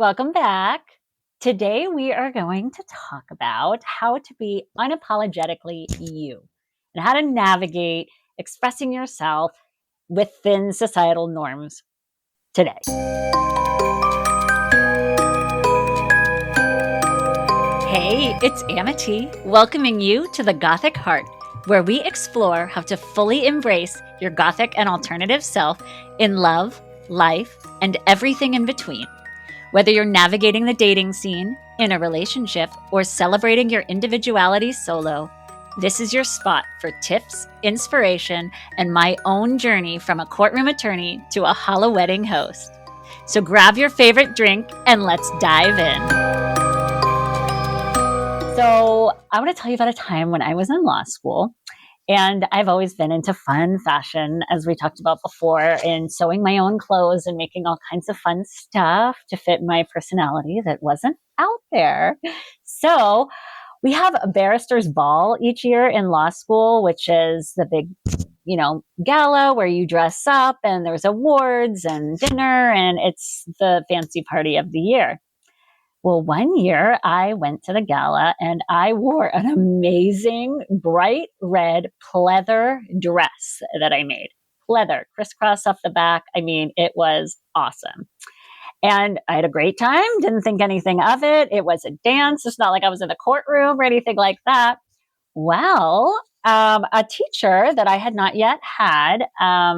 Welcome back. Today we are going to talk about how to be unapologetically you and how to navigate expressing yourself within societal norms today. Hey, it's Amity, welcoming you to the Gothic Heart, where we explore how to fully embrace your Gothic and alternative self in love, life, and everything in between. Whether you're navigating the dating scene, in a relationship, or celebrating your individuality solo, this is your spot for tips, inspiration, and my own journey from a courtroom attorney to a hollow wedding host. So grab your favorite drink and let's dive in. So I want to tell you about a time when I was in law school. And I've always been into fun fashion, as we talked about before, and sewing my own clothes and making all kinds of fun stuff to fit my personality that wasn't out there. So we have a barrister's ball each year in law school, which is the big, gala where you dress up and there's awards and dinner, and it's the fancy party of the year. Well, one year I went to the gala and I wore an amazing bright red pleather dress that I made. Pleather, crisscross up the back. I mean, it was awesome. And I had a great time, didn't think anything of it. It was a dance. It's not like I was in the courtroom or anything like that. Well, a teacher that I had not yet had, I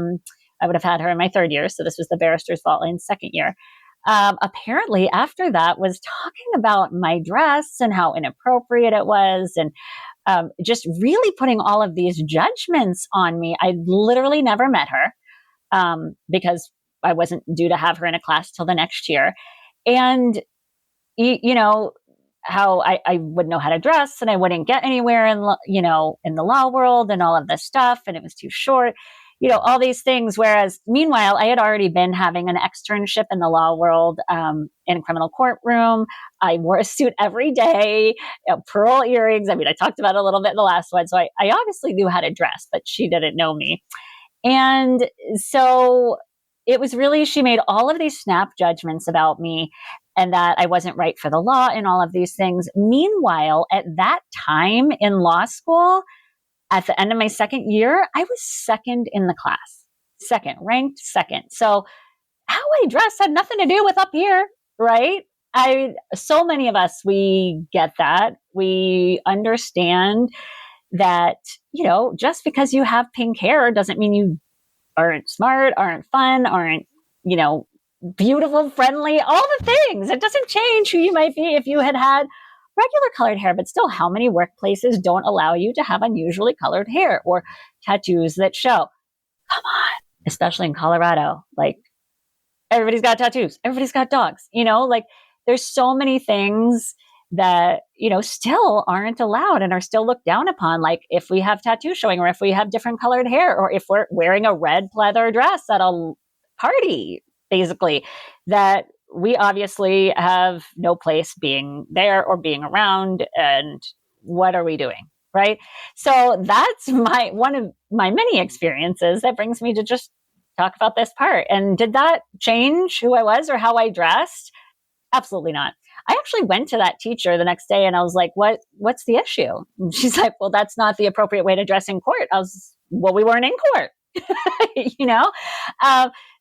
would have had her in my third year. So this was the barrister's ball in second year. Apparently after that was talking about my dress and how inappropriate it was and just really putting all of these judgments on me. I literally never met her because I wasn't due to have her in a class till the next year. And, how I wouldn't know how to dress and I wouldn't get anywhere in the law world and all of this stuff. And it was too short. All these things. Whereas meanwhile, I had already been having an externship in the law world in a criminal courtroom. I wore a suit every day, pearl earrings. I mean, I talked about it a little bit in the last one. So I obviously knew how to dress, but she didn't know me. And so it was really, she made all of these snap judgments about me and that I wasn't right for the law and all of these things. Meanwhile, at that time in law school, at the end of my second year, I was second in the class, ranked second. So how I dress had nothing to do with up here, right? So many of us, we get that. We understand that, just because you have pink hair doesn't mean you aren't smart, aren't fun, aren't, beautiful, friendly, all the things. It doesn't change who you might be if you had regular colored hair, but still, how many workplaces don't allow you to have unusually colored hair or tattoos that show? Come on, especially in Colorado. Like, everybody's got tattoos, everybody's got dogs, there's so many things that, still aren't allowed and are still looked down upon. Like if we have tattoos showing or if we have different colored hair or if we're wearing a red pleather dress at a party, basically, that we obviously have no place being there or being around. And what are we doing? Right. So that's one of my many experiences that brings me to just talk about this part. And did that change who I was or how I dressed? Absolutely not. I actually went to that teacher the next day and I was like, what's the issue? And she's like, well, that's not the appropriate way to dress in court. Well, we weren't in court,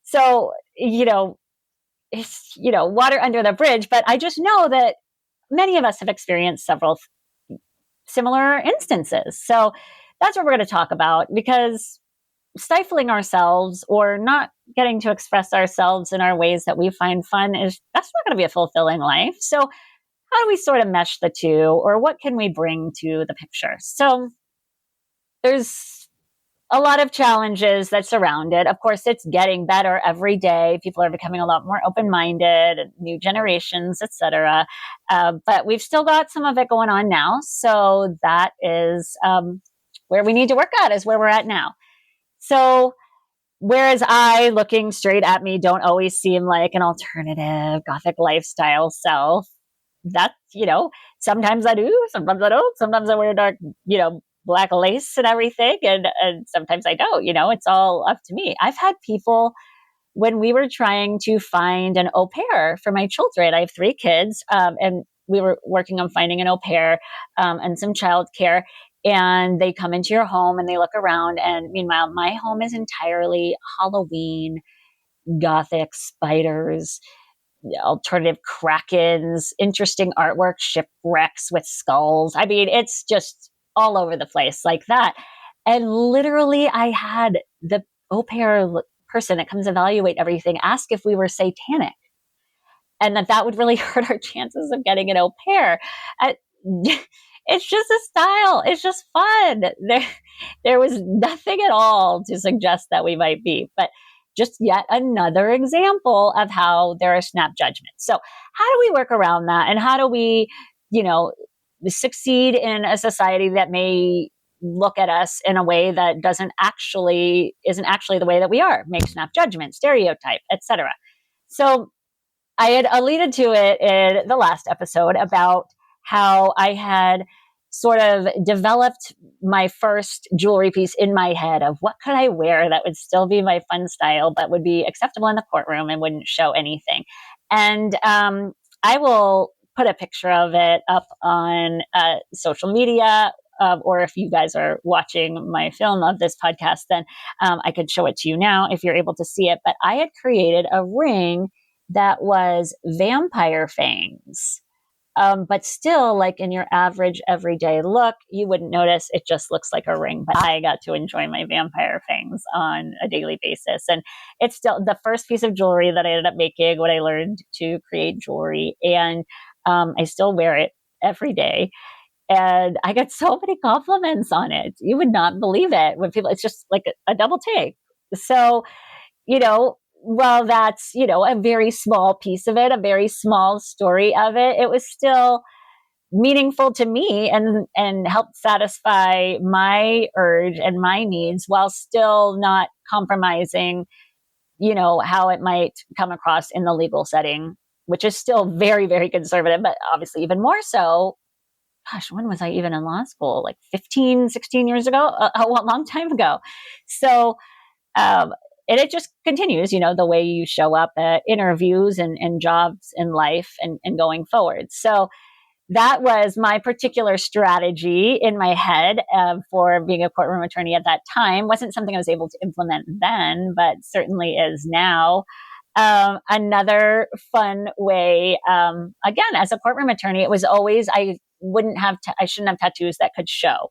So, it's, water under the bridge, but I just know that many of us have experienced several similar instances. So that's what we're going to talk about, because stifling ourselves or not getting to express ourselves in our ways that we find fun that's not going to be a fulfilling life. So how do we sort of mesh the two, or what can we bring to the picture? So there's a lot of challenges that surround it. Of course, it's getting better every day. People are becoming a lot more open-minded, new generations, etc. But we've still got some of it going on now. So that is where we need to work at, is where we're at now. So whereas I, looking straight at me, don't always seem like an alternative Gothic lifestyle self, that's, sometimes I do, sometimes I don't. Sometimes I wear dark, black lace and everything. And sometimes I don't, it's all up to me. I've had people when we were trying to find an au pair for my children. I have 3 kids, and we were working on finding an au pair and some childcare. And they come into your home and they look around. And meanwhile, my home is entirely Halloween, Gothic, spiders, alternative krakens, interesting artwork, shipwrecks with skulls. I mean, it's just all over the place like that. And literally, I had the au pair person that comes evaluate everything ask if we were satanic, and that would really hurt our chances of getting an au pair. Uh, it's just a style. It's just fun. There was nothing at all to suggest that we might be, but just yet another example of how there are snap judgments. So how do we work around that? And how do we, you know, succeed in a society that may look at us in a way that isn't actually the way that we are, make snap judgments, stereotype, etc. So I had alluded to it in the last episode about how I had sort of developed my first jewelry piece in my head of what could I wear that would still be my fun style, but would be acceptable in the courtroom and wouldn't show anything. And I will put a picture of it up on social media. Or if you guys are watching my film of this podcast, then I could show it to you now if you're able to see it. But I had created a ring that was vampire fangs. But still, like in your average everyday look, you wouldn't notice. It just looks like a ring. But I got to enjoy my vampire fangs on a daily basis. And it's still the first piece of jewelry that I ended up making when I learned to create jewelry. And I still wear it every day. And I got so many compliments on it. You would not believe it when people, it's just like a double take. So, well, that's, a very small piece of it, a very small story of it. It was still meaningful to me and helped satisfy my urge and my needs while still not compromising, how it might come across in the legal setting, which is still very, very conservative, but obviously even more so. Gosh, when was I even in law school? Like 15, 16 years ago, a long time ago. So, and it just continues, the way you show up at interviews and jobs in life and going forward. So that was my particular strategy in my head for being a courtroom attorney at that time. Wasn't something I was able to implement then, but certainly is now. Another fun way, again, as a courtroom attorney, it was always, I shouldn't have tattoos that could show,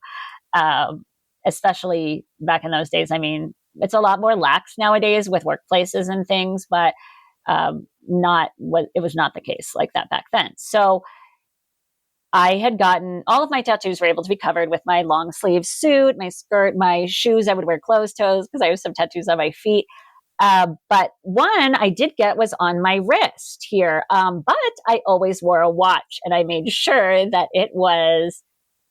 especially back in those days. I mean, it's a lot more lax nowadays with workplaces and things, but it was not the case like that back then. So I had gotten all of my tattoos were able to be covered with my long sleeve suit, my skirt, my shoes. I would wear closed toes because I have some tattoos on my feet. But one I did get was on my wrist here. But I always wore a watch, and I made sure that it was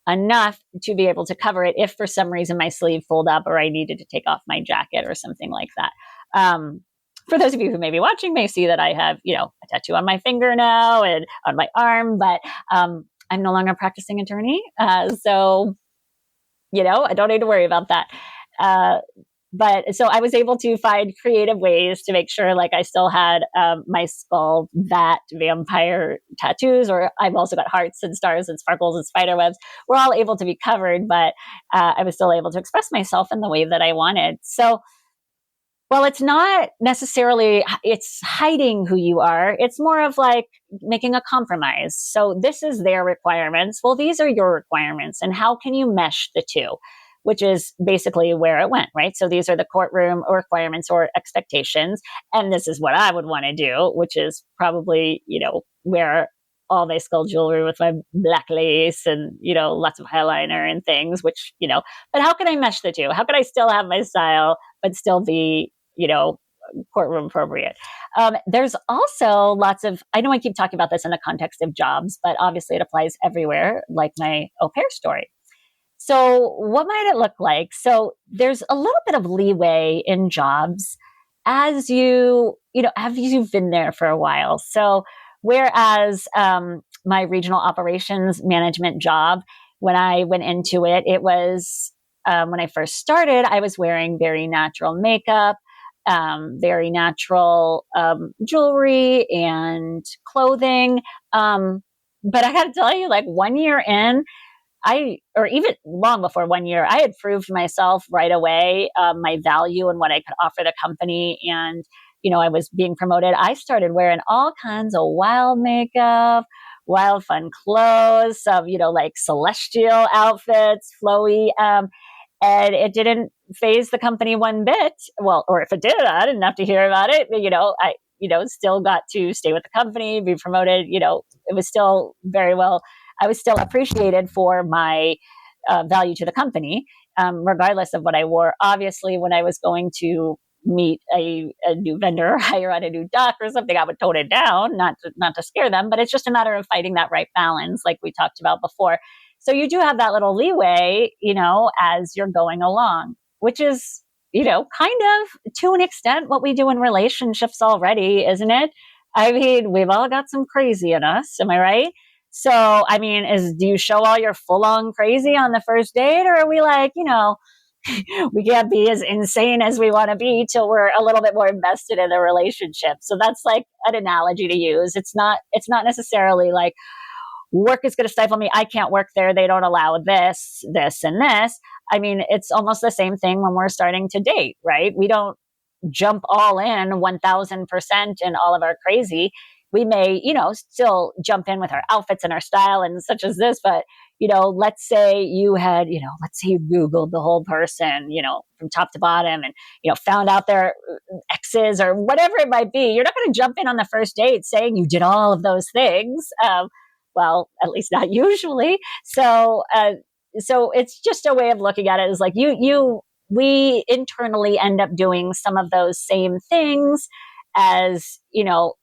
enough to be able to cover it if for some reason my sleeve folded up or I needed to take off my jacket or something like that. For those of you who may be watching may see that I have, a tattoo on my finger now and on my arm, but I'm no longer a practicing attorney. So, I don't need to worry about that. But so I was able to find creative ways to make sure like I still had my skull, that vampire tattoos, or I've also got hearts and stars and sparkles and spider webs. We're all able to be covered, but I was still able to express myself in the way that I wanted. So, well, it's not necessarily, it's hiding who you are. It's more of like making a compromise. So this is their requirements. Well, these are your requirements. And how can you mesh the two? Which is basically where it went, right? So these are the courtroom requirements or expectations. And this is what I would want to do, which is probably, wear all my skull jewelry with my black lace and, lots of eyeliner and things, which, but how can I mesh the two? How can I still have my style, but still be, courtroom appropriate? There's also lots of, I know I keep talking about this in the context of jobs, but obviously it applies everywhere, like my au pair story. So what might it look like? So there's a little bit of leeway in jobs as you've been there for a while. So whereas my regional operations management job, when I went into it, it was when I first started, I was wearing very natural makeup. very natural jewelry and clothing. But I got to tell you, like 1 year in, or even long before 1 year, I had proved myself right away, my value and what I could offer the company. And, I was being promoted. I started wearing all kinds of wild makeup, wild fun clothes, some, like celestial outfits, flowy. And it didn't phase the company one bit. Well, or if it did, I didn't have to hear about it. But, I, still got to stay with the company, be promoted. It was still very well. I was still appreciated for my value to the company, regardless of what I wore. Obviously, when I was going to meet a new vendor or hire on a new doc or something, I would tone it down, not to scare them. But it's just a matter of finding that right balance, like we talked about before. So you do have that little leeway, as you're going along, which is, kind of to an extent what we do in relationships already, isn't it? I mean, we've all got some crazy in us. Am I right? So, I mean, do you show all your full on crazy on the first date, or are we like, we can't be as insane as we want to be till we're a little bit more invested in the relationship? So that's like an analogy to use. It's not necessarily like, work is going to stifle me. I can't work there. They don't allow this, and this. I mean, it's almost the same thing when we're starting to date, right? We don't jump all in 1000% in all of our crazy. We may, still jump in with our outfits and our style and such as this, but, let's say you had, let's say you Googled the whole person, from top to bottom and, found out their exes or whatever it might be. You're not going to jump in on the first date saying you did all of those things. Well, at least not usually. So it's just a way of looking at it. Is like we internally end up doing some of those same things as,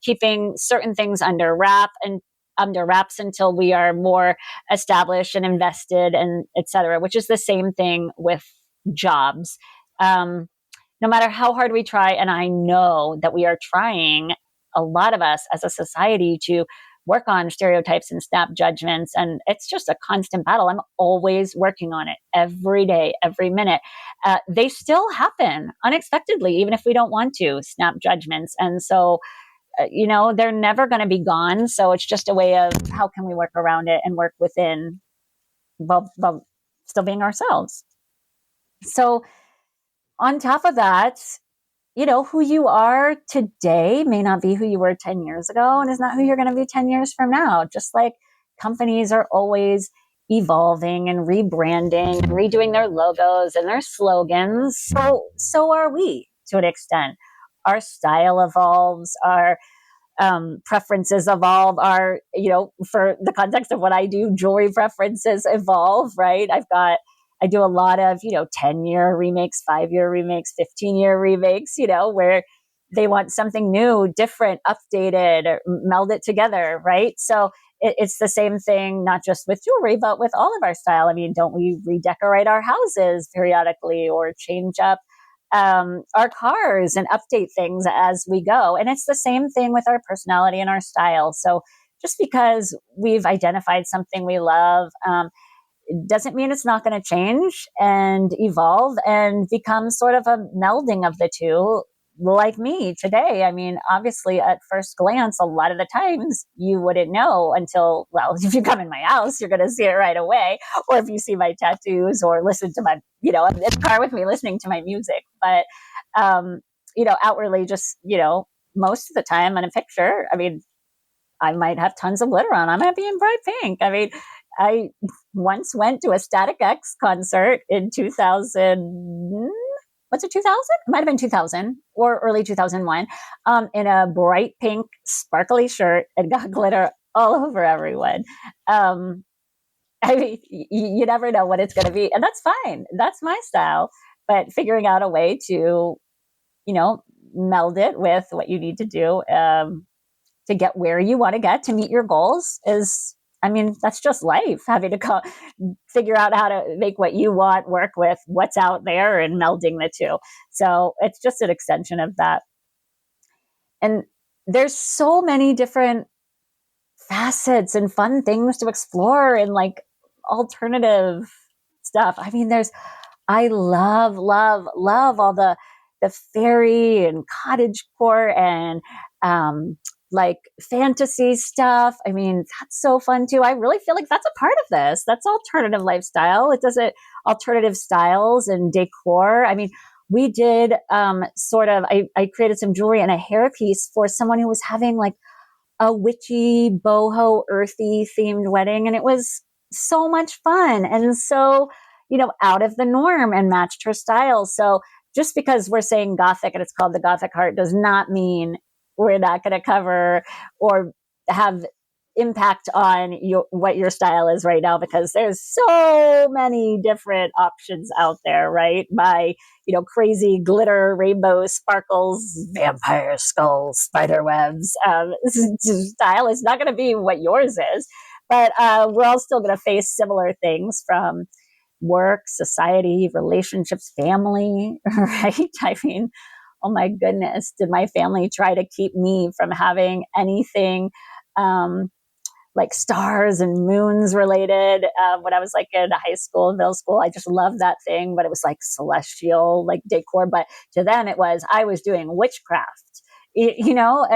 keeping certain things under wraps until we are more established and invested and et cetera, which is the same thing with jobs. No matter how hard we try, and I know that we are trying, a lot of us as a society, to work on stereotypes and snap judgments. And it's just a constant battle. I'm always working on it every day, every minute. They still happen unexpectedly, even if we don't want to, snap judgments. And so, they're never going to be gone. So it's just a way of how can we work around it and work within while still being ourselves. So on top of that, who you are today may not be who you were 10 years ago and is not who you're going to be 10 years from now. Just like companies are always evolving and rebranding and redoing their logos and their slogans. So are we to an extent. Our style evolves, our preferences evolve, our, for the context of what I do, jewelry preferences evolve, right? I do a lot of, 10-year remakes, 5-year remakes, 15-year remakes, where they want something new, different, updated, meld it together, right? So it's the same thing, not just with jewelry, but with all of our style. I mean, don't we redecorate our houses periodically or change up our cars and update things as we go? And it's the same thing with our personality and our style. So just because we've identified something we love, doesn't mean it's not going to change and evolve and become sort of a melding of the two, like me today. I mean, obviously, at first glance, a lot of the times you wouldn't know until, well, if you come in my house, you're going to see it right away. Or if you see my tattoos or listen to my, in the car with me listening to my music. But, outwardly, just, most of the time in a picture, I mean, I might have tons of glitter on. I might be in bright pink. I mean, I once went to a Static X concert in 2000. Was it 2000? It might have been 2000 or early 2001, in a bright pink sparkly shirt and got glitter all over everyone. I mean, you never know what it's going to be. And that's fine. That's my style. But figuring out a way to, meld it with what you need to do to get where you want to get to meet your goals is, I mean, that's just life, having to figure out how to make what you want work with what's out there and melding the two. So it's just an extension of that. And there's so many different facets and fun things to explore and like alternative stuff. I mean, I love all the the fairy and cottagecore and like fantasy stuff. I mean, that's so fun too. I really feel like that's a part of this. That's alternative lifestyle. It does it alternative styles and decor. I mean, we did I created some jewelry and a hairpiece for someone who was having like a witchy, boho, earthy themed wedding. And it was so much fun and so, out of the norm and matched her style. So just because we're saying Gothic and it's called the Gothic Heart does not mean we're not going to cover or have impact on what your style is right now, because there's so many different options out there, right? By crazy glitter, rainbow sparkles, vampire skulls, spider webs. Style is not going to be what yours is, but we're all still going to face similar things from work, society, relationships, family, right? I mean, oh my goodness, did my family try to keep me from having anything like stars and moons related when I was like in high school and middle school? I just loved that thing, but it was like celestial, like decor. But to them, I was doing witchcraft. I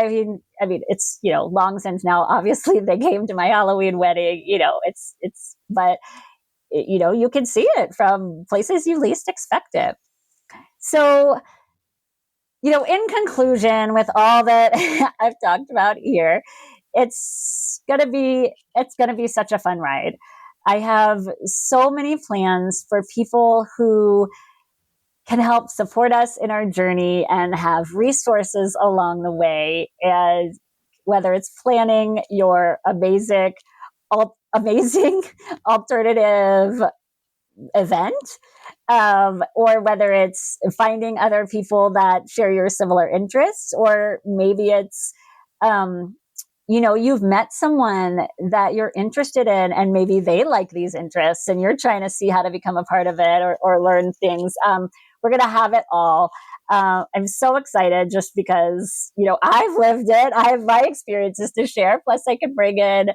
mean, it's long since now. Obviously, they came to my Halloween wedding. But you can see it from places you least expect it. So, in conclusion, with all that I've talked about here, it's gonna be such a fun ride. I have so many plans for people who can help support us in our journey and have resources along the way, and whether it's planning your amazing alternative event, or whether it's finding other people that share your similar interests, or maybe it's, you've met someone that you're interested in and maybe they like these interests and you're trying to see how to become a part of it, or learn things. We're going to have it all. I'm so excited just because, I've lived it. I have my experiences to share. Plus I can bring in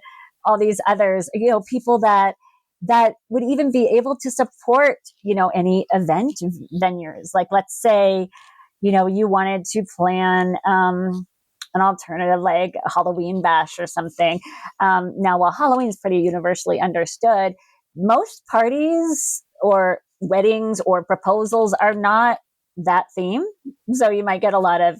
all these others, people that would even be able to support, any event venues. Like, let's say, you wanted to plan, an alternative, like a Halloween bash or something. Now, while Halloween is pretty universally understood, most parties or weddings or proposals are not that theme. So you might get a lot of,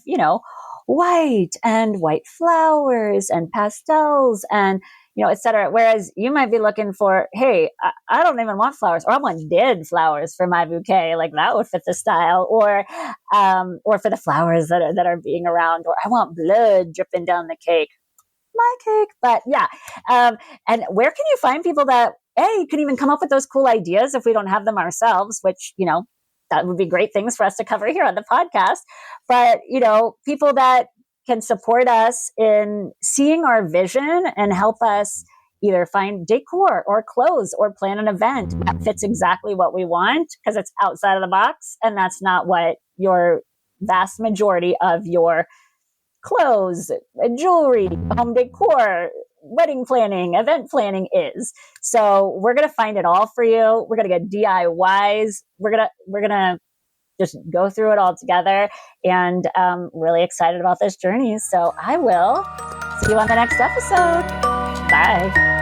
white flowers and pastels and, et cetera. Whereas you might be looking for, hey, I don't even want flowers, or I want dead flowers for my bouquet. Like that would fit the style, or for the flowers that are being around, or I want blood dripping down the cake. My cake. But yeah. And where can you find people that, can even come up with those cool ideas if we don't have them ourselves, which, that would be great things for us to cover here on the podcast. But, people that can support us in seeing our vision and help us either find decor or clothes or plan an event that fits exactly what we want, because it's outside of the box. And that's not what your vast majority of your clothes, jewelry, home decor, wedding planning, event planning is. So we're going to find it all for you. We're going to get DIYs. We're going to just go through it all together, and really excited about this journey. So I will see you on the next episode. Bye.